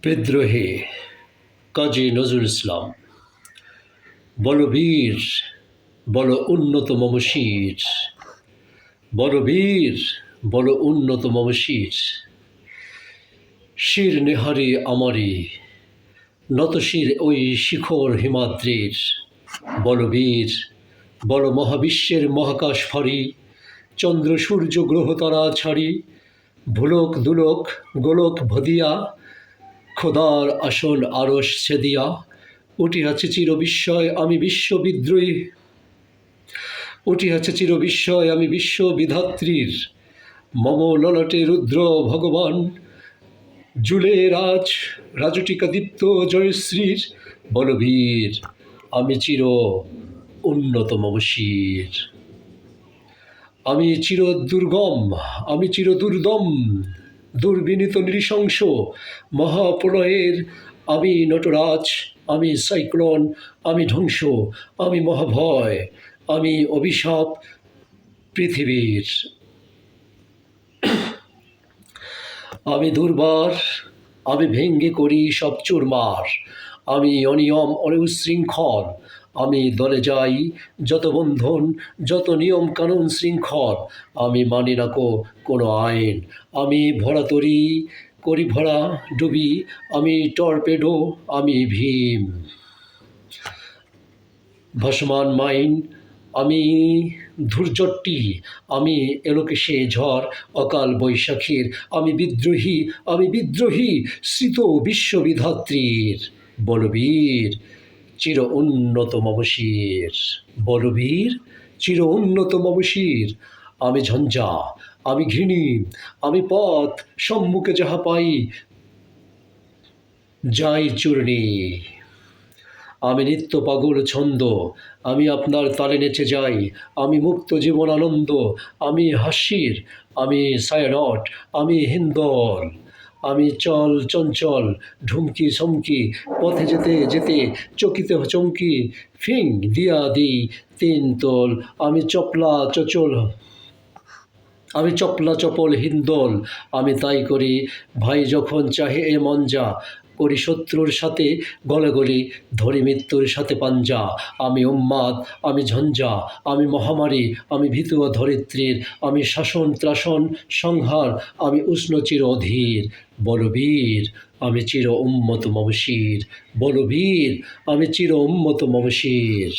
বিদ্রোহে কাজী নজরুল ইসলাম। বল বীর, বল উন্নত মম শির, বল বীর, বল উন্নত মম শির। শির নেহারে আমারে নতশির ওই শিখর হিমাদ্রির। বল বীর, বল মহাবিশ্বের মহাকাশ ফারি, চন্দ্র সূর্য গ্রহ তারা ছাড়ি, ভুলক দুলক গোলক ভদিয়া, খোদার আসন আরশ ছেদিয়া। উঠিয়াছে চির বিস্ময় আমি বিশ্ব বিদ্রোহী, উঠিয়াছে চির বিস্ময় আমি বিশ্ব বিধাত্রীর। মম ললাটে রুদ্র ভগবান, জুলে রাজ রাজটিকা দীপ্ত জয়শ্রীর। বলবীর, আমি চির উন্নত মম শির। আমি চির দুর্গম, আমি চির দুর্দম, দুর্বিনীত নৃশংস মহাপ্রলয়ের আমি নটরাজ, আমি সাইক্লোন, আমি ধ্বংস, আমি মহাভয়, আমি অভিশাপ পৃথিবীর। আমি দুর্বার, আমি ভেঙ্গে করি সব চুরমার, আমি অনিয়ম উশৃঙ্খল, আমি দলে যাই যত বন্ধন, যত নিয়ম কানুন শৃঙ্খল। আমি মানি না কোনো আইন, আমি ভরা তরি করি ভরা ডুবি, আমি টর্পেডো, আমি ভীম। ভাসমান মাইন আমি ধূর্যট্টি, আমি এলোকেশে ঝড় অকাল বৈশাখীর। আমি বিদ্রোহী, আমি বিদ্রোহী শ্রিত বিশ্ববিধাত্রীর। বলবীর, চির উন্নত মম শির। বলবীর, চির উন্নত মম শির। আমি ঝঞ্ঝা, আমি ঘৃণী, আমি পথ, সম্মুখে যাহা পাই যাই চূর্ণী। আমি নিত্য পাগল ছন্দ, আমি আপনার তালে নেচে যাই, আমি মুক্ত জীবন আনন্দ, আমি হাসির, আমি সায়ানট, আমি হিন্দল। আমি চল চঞ্চল ঢুমকি চমকি, পথে যেতে যেতে চকিতে চমকি, ফিং দিয়া দিই তিন তোল। আমি চপলা চচল, আমি চপলা চপল হিন্দল। আমি তাই করি ভাই যখন চাহে এ মন যা, করি শত্রুর সাথে গলাগলি, ধরি মৃত্যুর সাথে পাঞ্জা। আমি উন্মাদ, আমি ঝঞ্ঝা, আমি মহামারী, আমি ভীতু ধরিত্রীর। আমি শাসন ত্রাসন সংহার, আমি উষ্ণ চির অধীর। বলবীর, আমি চির উম্মত মম শির। বলবীর, আমি চির উম্মত মম শির।